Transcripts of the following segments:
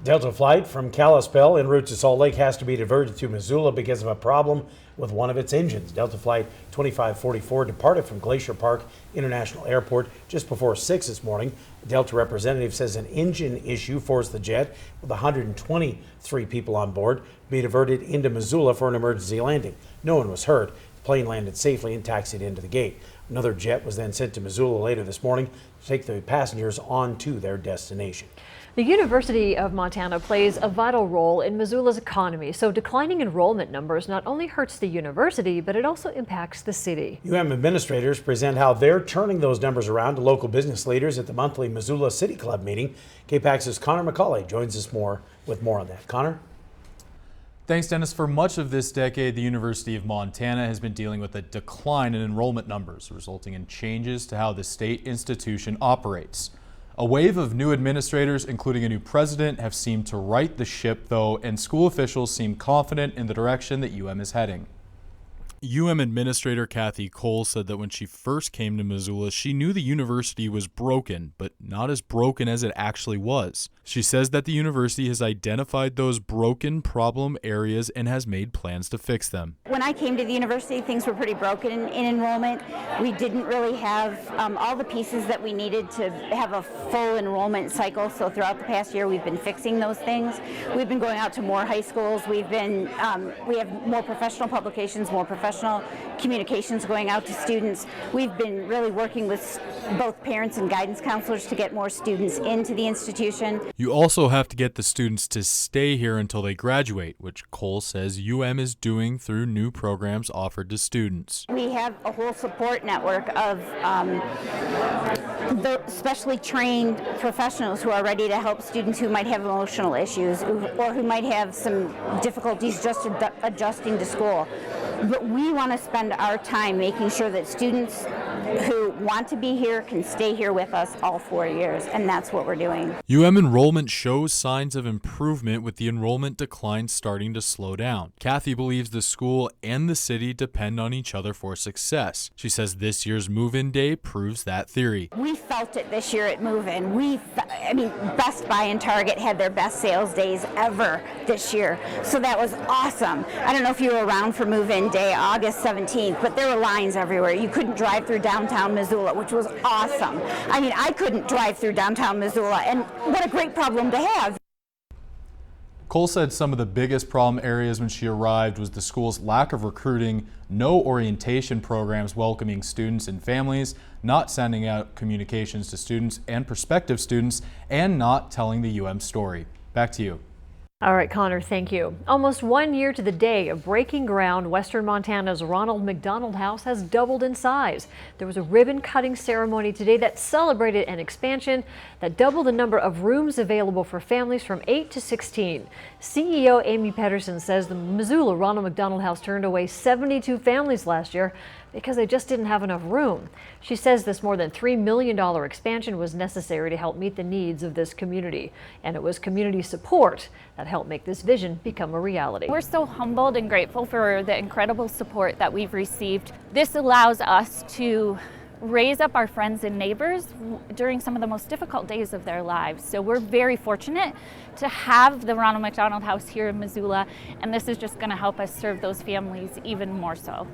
Delta flight from Kalispell en route to Salt Lake has to be diverted to Missoula because of a problem with one of its engines. Delta flight 2544 departed from Glacier Park International Airport just before 6 this morning. A Delta representative says an engine issue forced the jet, with 123 people on board, be diverted into Missoula for an emergency landing. No one was hurt. The plane landed safely and taxied into the gate. Another jet was then sent to Missoula later this morning to take the passengers on to their destination. The University of Montana plays a vital role in Missoula's economy, so declining enrollment numbers not only hurts the university, but it also impacts the city. Administrators present how they're turning those numbers around to local business leaders at the monthly Missoula City Club meeting. KPAX's Connor McCauley joins us with more on that. Connor? Thanks, Dennis. For much of this decade, the University of Montana has been dealing with a decline in enrollment numbers, resulting in changes to how the state institution operates. A wave of new administrators, including a new president, have seemed to right the ship, though, and school officials seem confident in the direction that is heading. Administrator Kathy Cole said that when she first came to Missoula, she knew the university was broken, but not as broken as it actually was. She says that the university has identified those broken problem areas and has made plans to fix them. When I came to the university, things were pretty broken in enrollment. We didn't really have all the pieces that we needed to have a full enrollment cycle, so throughout the past year we've been fixing those things. We've been going out to more high schools. We have more professional publications, more professional communications going out to students. We've been really working with both parents and guidance counselors to get more students into the institution. You also have to get the students to stay here until they graduate, which Cole says is doing through new programs offered to students. We have a whole support network of the specially trained professionals who are ready to help students who might have emotional issues or who might have some difficulties just adjusting to school. But we want to spend our time making sure that students who want to be here can stay here with us all 4 years, and that's what we're doing. Enrollment shows signs of improvement, with the enrollment decline starting to slow down. Kathy believes the school and the city depend on each other for success. She says this year's move-in day proves that theory. We felt it this year at move-in. Best Buy and Target had their best sales days ever this year, so that was awesome. I don't know if you were around for move-in day, August 17th, but there were lines everywhere. You couldn't drive through downtown Missoula, which was awesome. I couldn't drive through downtown Missoula, and what a great problem to have. Cole said some of the biggest problem areas when she arrived was the school's lack of recruiting, no orientation programs welcoming students and families, not sending out communications to students and prospective students, and not telling the story. Back to you. All right, Connor, thank you. Almost 1 year to the day of breaking ground, Western Montana's Ronald McDonald House has doubled in size. There was a ribbon-cutting ceremony today that celebrated an expansion that doubled the number of rooms available for families from 8 to 16. CEO Amy Pedersen says the Missoula Ronald McDonald House turned away 72 families last year because they just didn't have enough room. She says this more than $3 million expansion was necessary to help meet the needs of this community. And it was community support that helped make this vision become a reality. We're so humbled and grateful for the incredible support that we've received. This allows us to raise up our friends and neighbors during some of the most difficult days of their lives. So we're very fortunate to have the Ronald McDonald House here in Missoula, and this is just going to help us serve those families even more so.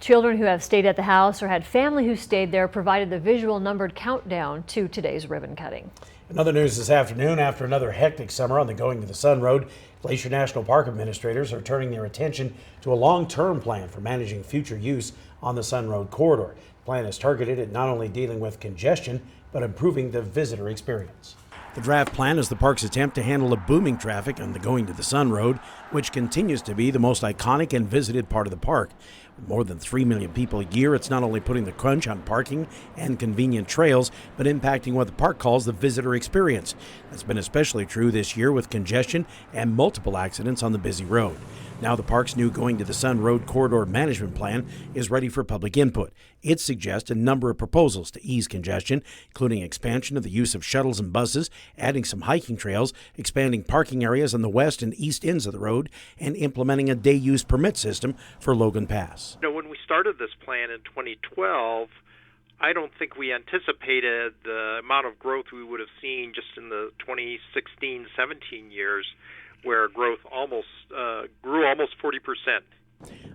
Children who have stayed at the house or had family who stayed there provided the visual numbered countdown to today's ribbon cutting. In other news this afternoon, after another hectic summer on the Going to the Sun Road, Glacier National Park administrators are turning their attention to a long-term plan for managing future use on the Sun Road corridor. The plan is targeted at not only dealing with congestion, but improving the visitor experience. The draft plan is the park's attempt to handle the booming traffic on the Going to the Sun Road, which continues to be the most iconic and visited part of the park. With more than 3 million people a year, it's not only putting the crunch on parking and convenient trails, but impacting what the park calls the visitor experience. That's been especially true this year with congestion and multiple accidents on the busy road. Now the park's new Going to the Sun Road Corridor Management Plan is ready for public input. It suggests a number of proposals to ease congestion, including expansion of the use of shuttles and buses, adding some hiking trails, expanding parking areas on the west and east ends of the road, and implementing a day-use permit system for Logan Pass. When we started this plan in 2012, I don't think we anticipated the amount of growth we would have seen just in the 2016-17 years, where growth grew almost 40%.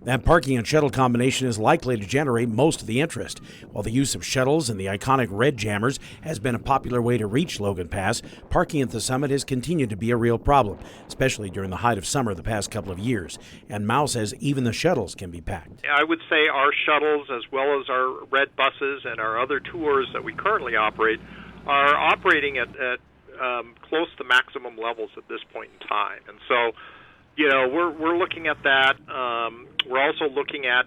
That parking and shuttle combination is likely to generate most of the interest. While the use of shuttles and the iconic red jammers has been a popular way to reach Logan Pass, parking at the summit has continued to be a real problem, especially during the height of summer the past couple of years. And Mao says even the shuttles can be packed. I would say our shuttles, as well as our red buses and our other tours that we currently operate, are operating at close to maximum levels at this point in time. And so, we're looking at that. We're also looking at,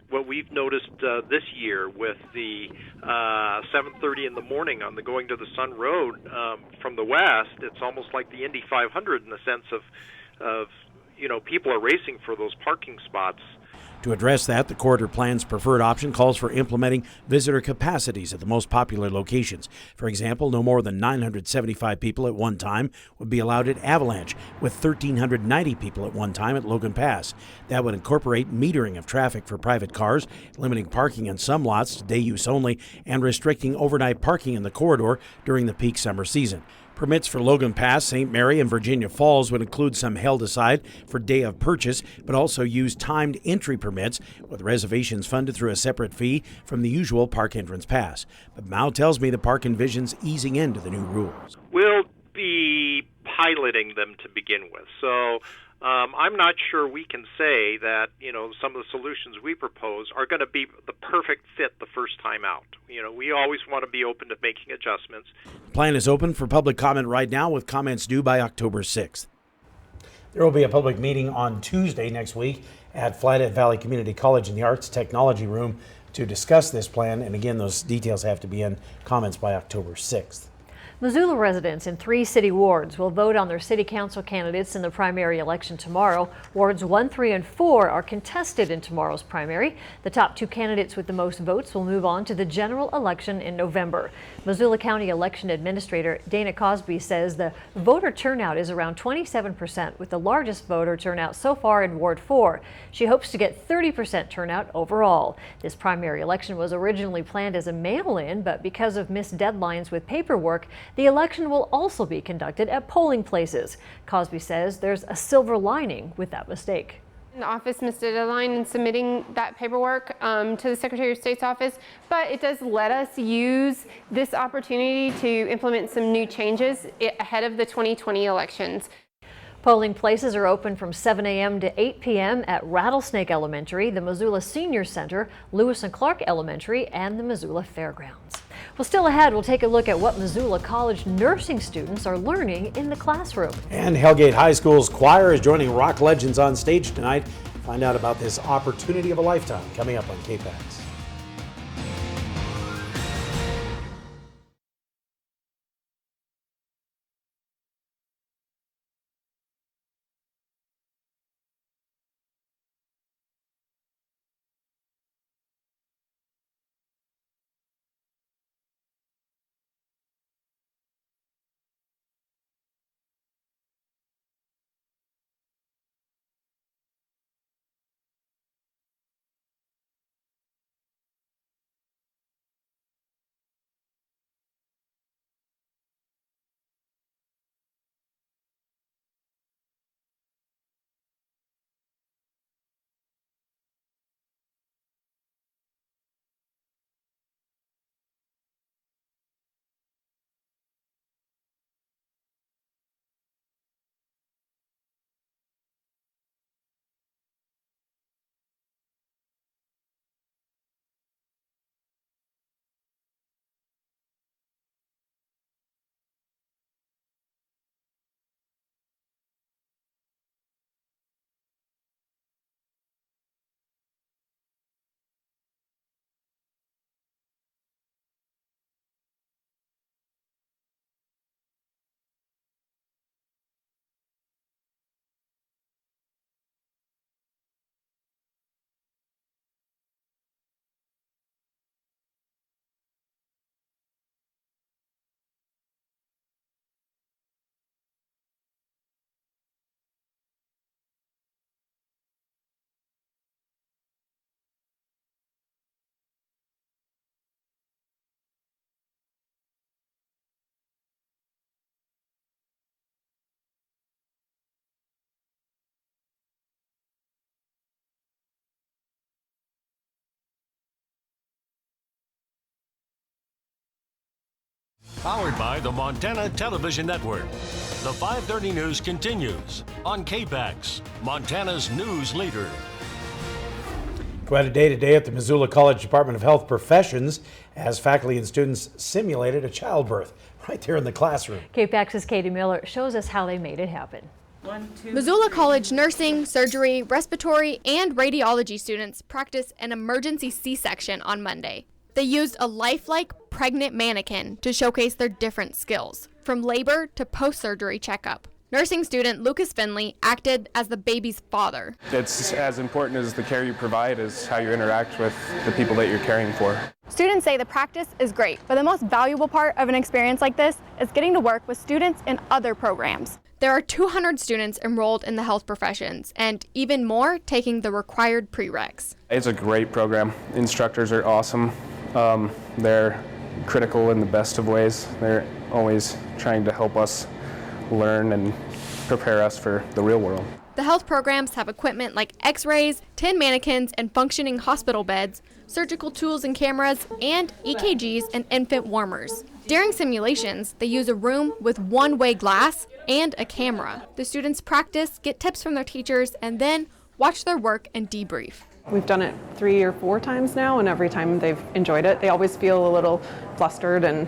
what we've noticed this year with the 7:30 in the morning on the Going to the Sun Road from the west. It's almost like the Indy 500 in the sense of people are racing for those parking spots. To address that, the corridor plan's preferred option calls for implementing visitor capacities at the most popular locations. For example, no more than 975 people at one time would be allowed at Avalanche, with 1,390 people at one time at Logan Pass. That would incorporate metering of traffic for private cars, limiting parking in some lots to day use only, and restricting overnight parking in the corridor during the peak summer season. Permits for Logan Pass, St. Mary, and Virginia Falls would include some held aside for day of purchase, but also use timed entry permits, with reservations funded through a separate fee from the usual park entrance pass. But Mao tells me the park envisions easing into the new rules. We'll be piloting them to begin with. So I'm not sure we can say that, some of the solutions we propose are going to be the perfect fit the first time out. We always want to be open to making adjustments. The plan is open for public comment right now, with comments due by October 6th. There will be a public meeting on Tuesday next week at Flathead Valley Community College in the Arts Technology Room to discuss this plan. And again, those details have to be in comments by October 6th. Missoula residents in 3 city wards will vote on their city council candidates in the primary election tomorrow. Wards 1, 3, and 4 are contested in tomorrow's primary. The top 2 candidates with the most votes will move on to the general election in November. Missoula County Election Administrator Dana Cosby says the voter turnout is around 27%, with the largest voter turnout so far in Ward 4. She hopes to get 30% turnout overall. This primary election was originally planned as a mail-in, but because of missed deadlines with paperwork, the election will also be conducted at polling places. Cosby says there's a silver lining with that mistake. The office missed a deadline in submitting that paperwork to the Secretary of State's office, but it does let us use this opportunity to implement some new changes ahead of the 2020 elections. Polling places are open from 7 a.m. to 8 p.m. at Rattlesnake Elementary, the Missoula Senior Center, Lewis and Clark Elementary, and the Missoula Fairgrounds. Well, still ahead, we'll take a look at what Missoula College nursing students are learning in the classroom. And Hellgate High School's choir is joining rock legends on stage tonight. Find out about this opportunity of a lifetime coming up on KPAX. Powered by the Montana Television Network. The 5:30 news continues on KPAX, Montana's news leader. Quite a day today at the Missoula College Department of Health Professions as faculty and students simulated a childbirth right there in the classroom. KPAX's Katie Miller shows us how they made it happen. Missoula College nursing, surgery, respiratory, and radiology students practiced an emergency C-section on Monday. They used a lifelike pregnant mannequin to showcase their different skills, from labor to post-surgery checkup. Nursing student Lucas Finley acted as the baby's father. It's as important as the care you provide as how you interact with the people that you're caring for. Students say the practice is great, but the most valuable part of an experience like this is getting to work with students in other programs. There are 200 students enrolled in the health professions, and even more taking the required prereqs. It's a great program. Instructors are awesome. They're critical in the best of ways. They're always trying to help us learn and prepare us for the real world. The health programs have equipment like x-rays, 10 mannequins and functioning hospital beds, surgical tools and cameras, and EKGs and infant warmers. During simulations, they use a room with one-way glass and a camera. The students practice, get tips from their teachers, and then watch their work and debrief. We've done it 3 or 4 times now, and every time they've enjoyed it. They always feel a little flustered, and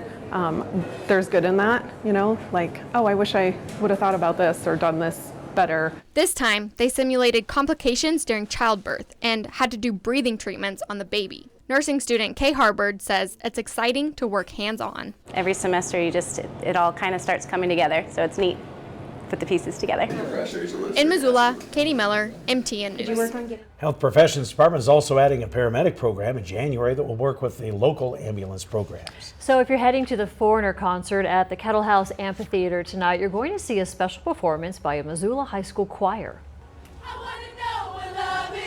there's good in that, you know, like, oh, I wish I would have thought about this or done this better. This time, they simulated complications during childbirth and had to do breathing treatments on the baby. Nursing student Kay Harbord says it's exciting to work hands-on. Every semester, it all kind of starts coming together, so it's neat. Put the pieces together. In Missoula, Katie Miller, MTN News. Health Professions Department is also adding a paramedic program in January that will work with the local ambulance programs. So if you're heading to the Foreigner concert at the Kettle House Amphitheater tonight, you're going to see a special performance by a Missoula High School choir. I want to know what love is.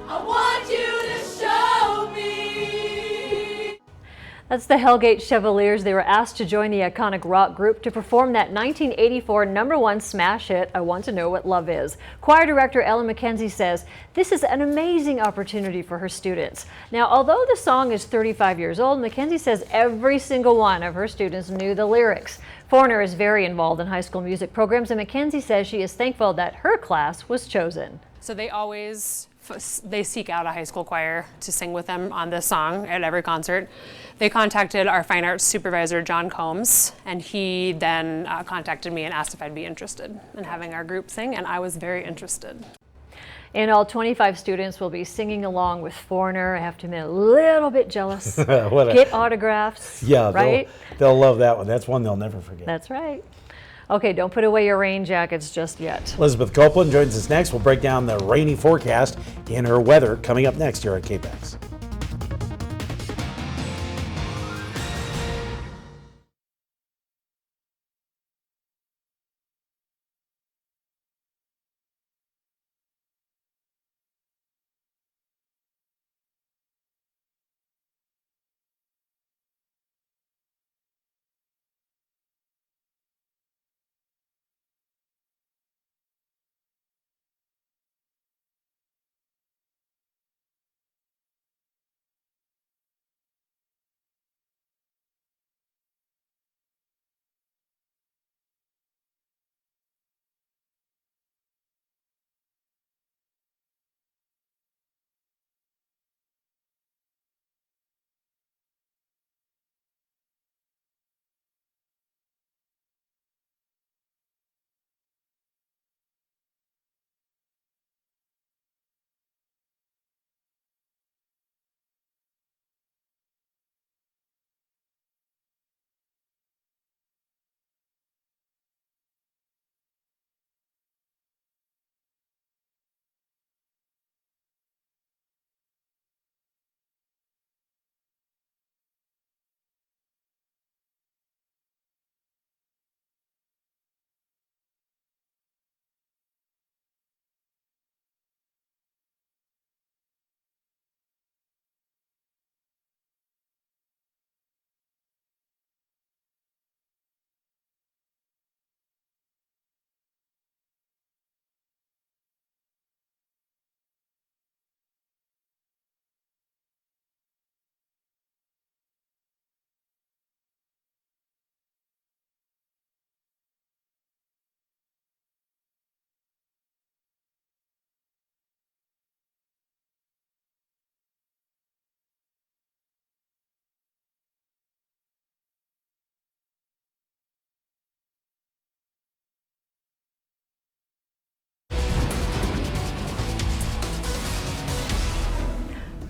I want you to show me. That's the Hellgate Chevaliers. They were asked to join the iconic rock group to perform that 1984 #1 smash hit, I Want to Know What Love Is. Choir director Ellen McKenzie says this is an amazing opportunity for her students. Now, although the song is 35 years old, McKenzie says every single one of her students knew the lyrics. Foreigner is very involved in high school music programs, and McKenzie says she is thankful that her class was chosen. So they seek out a high school choir to sing with them on this song at every concert. They contacted our fine arts supervisor, John Combs, and he then contacted me and asked if I'd be interested in having our group sing, and I was very interested. In all, 25 students will be singing along with Foreigner. I have to admit, a little bit jealous. Get autographs, yeah, right? They'll love that one. That's one they'll never forget. That's right. Okay, don't put away your rain jackets just yet. Elizabeth Copeland joins us next. We'll break down the rainy forecast in her weather coming up next here at KPAX.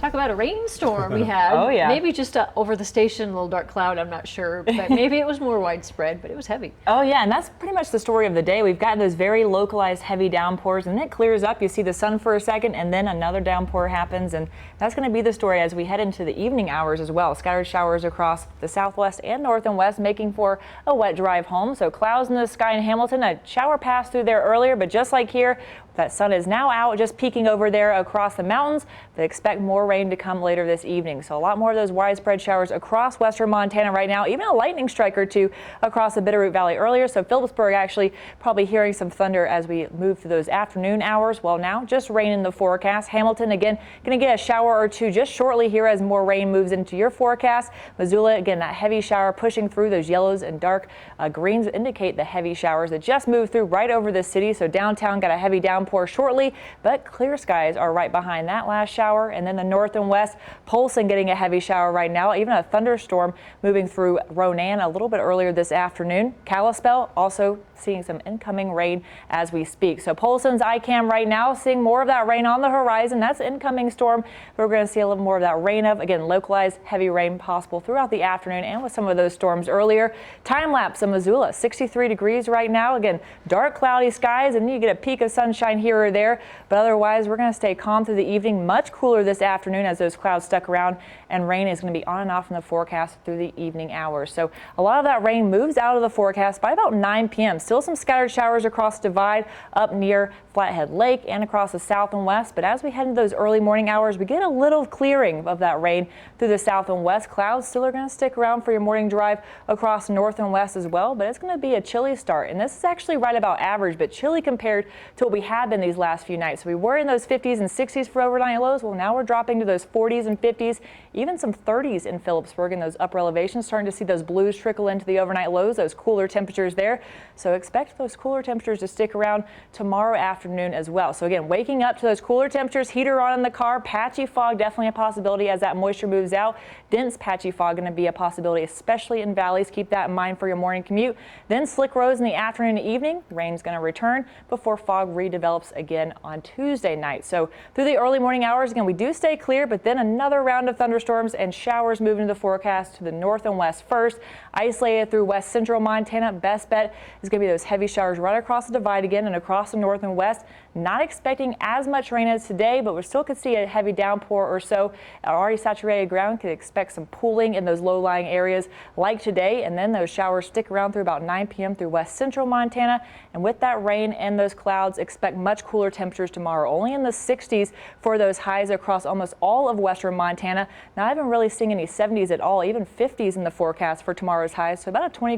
Talk about a rainstorm we had. Oh, yeah. Maybe just over the station, a little dark cloud, I'm not sure. But maybe it was more widespread, but it was heavy. Oh, yeah, and that's pretty much the story of the day. We've got those very localized heavy downpours, and then it clears up. You see the sun for a second, and then another downpour happens, and that's going to be the story as we head into the evening hours as well. Scattered showers across the southwest and north and west, making for a wet drive home. So clouds in the sky in Hamilton. A shower passed through there earlier, but just like here, that sun is now out, just peeking over there across the mountains. They expect more rain to come later this evening. So a lot more of those widespread showers across western Montana right now, even a lightning strike or two across the Bitterroot Valley earlier. So Phillipsburg actually probably hearing some thunder as we move through those afternoon hours. Well, now just rain in the forecast. Hamilton again going to get a shower or two just shortly here as more rain moves into your forecast. Missoula, again, that heavy shower pushing through. Those yellows and dark greens indicate the heavy showers that just moved through right over the city. So downtown got a heavy downpour shortly, but clear skies are right behind that last shower. And then the north and west, Polson getting a heavy shower right now, even a thunderstorm moving through Ronan a little bit earlier this afternoon. Kalispell also seeing some incoming rain as we speak. So Polson's ICAM right now seeing more of that rain on the horizon. That's incoming storm. We're going to see a little more of that rain of, again, localized heavy rain possible throughout the afternoon and with some of those storms earlier. Time lapse in Missoula, 63 degrees right now. Again, dark cloudy skies, and you get a peak of sunshine here or there, but otherwise we're going to stay calm through the evening. Much cooler this afternoon as those clouds stuck around, and rain is going to be on and off in the forecast through the evening hours. So a lot of that rain moves out of the forecast by about 9 p.m. Still some scattered showers across Divide up near Flathead Lake and across the south and west, but as we head into those early morning hours, we get a little clearing of that rain through the south and west. Clouds still are going to stick around for your morning drive across north and west as well, but it's going to be a chilly start, and this is actually right about average, but chilly compared to what we have been these last few nights. So we were in those 50s and 60s for overnight lows. Well, now we're dropping to those 40s and 50s, even some 30s in Phillipsburg in those upper elevations, starting to see those blues trickle into the overnight lows, those cooler temperatures there. So expect those cooler temperatures to stick around tomorrow afternoon as well. So again, waking up to those cooler temperatures, heater on in the car, patchy fog definitely a possibility as that moisture moves out. Dense patchy fog going to be a possibility, especially in valleys. Keep that in mind for your morning commute. Then slick roads in the afternoon and evening. Rain's going to return before fog redevelops again on Tuesday night. So through the early morning hours, again, we do stay clear, but then another round of thunderstorms and showers move into the forecast to the north and west first. Isolated through west central Montana. Best bet is going to be those heavy showers right across the divide again and across the north and west. Not expecting as much rain as today, but we still could see a heavy downpour or so. Already saturated ground, could expect some pooling in those low-lying areas like today, and then those showers stick around through about 9 p.m. through west central Montana. And with that rain and those clouds, expect much cooler temperatures tomorrow. Only in the 60s for those highs across almost all of western Montana. Not even really seeing any 70s at all, even 50s in the forecast for tomorrow's highs. So about a 20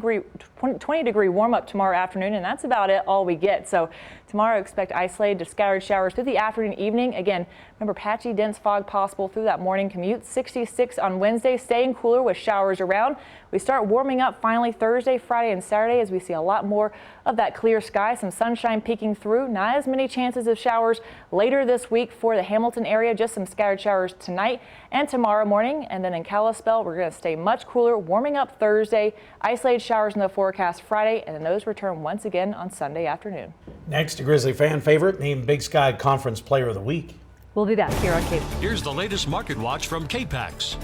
degree warm up tomorrow afternoon, and that's about it, all we get. So tomorrow expect isolated to scattered showers through the afternoon and evening. Again, remember patchy dense fog possible through that morning commute. 66 on Wednesday, staying cooler with showers around. We start warming up finally Thursday, Friday, and Saturday as we see a lot more of that clear sky, some sunshine peeking through. Not as many chances of showers later this week for the Hamilton area, just some scattered showers tonight and tomorrow morning. And then in Kalispell, we're going to stay much cooler, warming up Thursday, isolated showers in the forecast Friday, and then those return once again on Sunday afternoon. Next, a Grizzly fan favorite named Big Sky Conference Player of the Week. We'll be back here on KPAX. Here's the latest market watch from KPAX.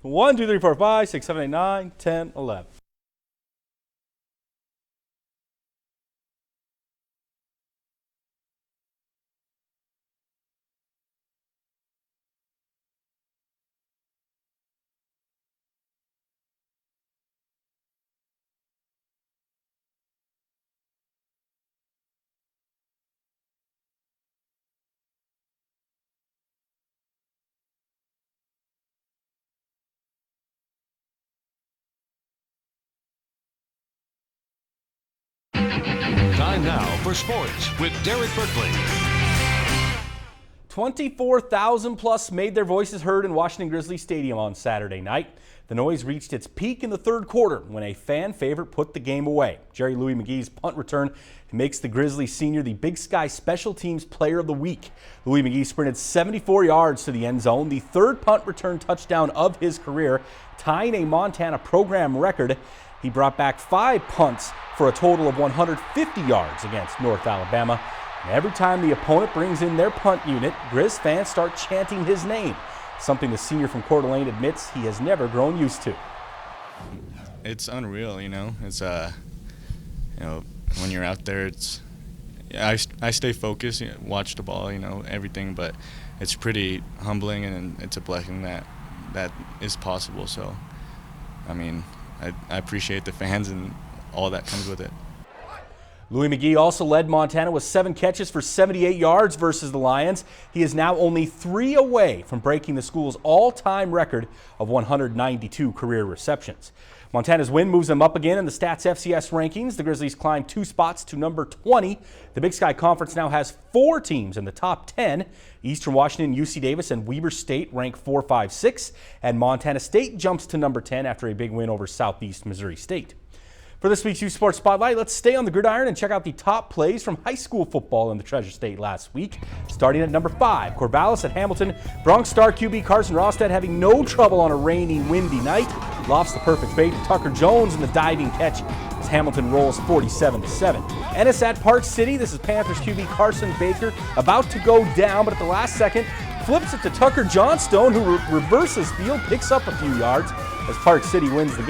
1, 2, 3, 4, 5, 6, 7, 8, 9, 10, 11. Time now for sports with Derek Berkeley. 24,000 plus made their voices heard in Washington Grizzly Stadium on Saturday night. The noise reached its peak in the third quarter when a fan favorite put the game away. Jerry Louis McGee's punt return makes the Grizzly senior the Big Sky Special Teams Player of the Week. Louis McGee sprinted 74 yards to the end zone, the third punt return touchdown of his career, tying a Montana program record. He brought back 5 punts for a total of 150 yards against North Alabama. And every time the opponent brings in their punt unit, Grizz fans start chanting his name, something the senior from Coeur d'Alene admits he has never grown used to. It's unreal, you know. It's when you're out there, it's I stay focused, watch the ball, everything, but it's pretty humbling and it's a blessing that is possible. So, I mean, I appreciate the fans and all that comes with it. Louis McGee also led Montana with 7 catches for 78 yards versus the Lions. He is now only 3 away from breaking the school's all-time record of 192 career receptions. Montana's win moves them up again in the Stats FCS rankings. The Grizzlies climbed 2 spots to number 20. The Big Sky Conference now has 4 teams in the top 10. Eastern Washington, UC Davis, and Weber State rank 4, 5, 6. And Montana State jumps to number 10 after a big win over Southeast Missouri State. For this week's Youth Sports Spotlight, let's stay on the gridiron and check out the top plays from high school football in the Treasure State last week. Starting at number 5, Corvallis at Hamilton. Bronx star QB Carson Rostad having no trouble on a rainy, windy night. Lofts the perfect bait to Tucker Jones in the diving catch as Hamilton rolls 47-7. Ennis at Park City. This is Panthers QB Carson Baker about to go down, but at the last second flips it to Tucker Johnstone, who reverses field, picks up a few yards as Park City wins the game.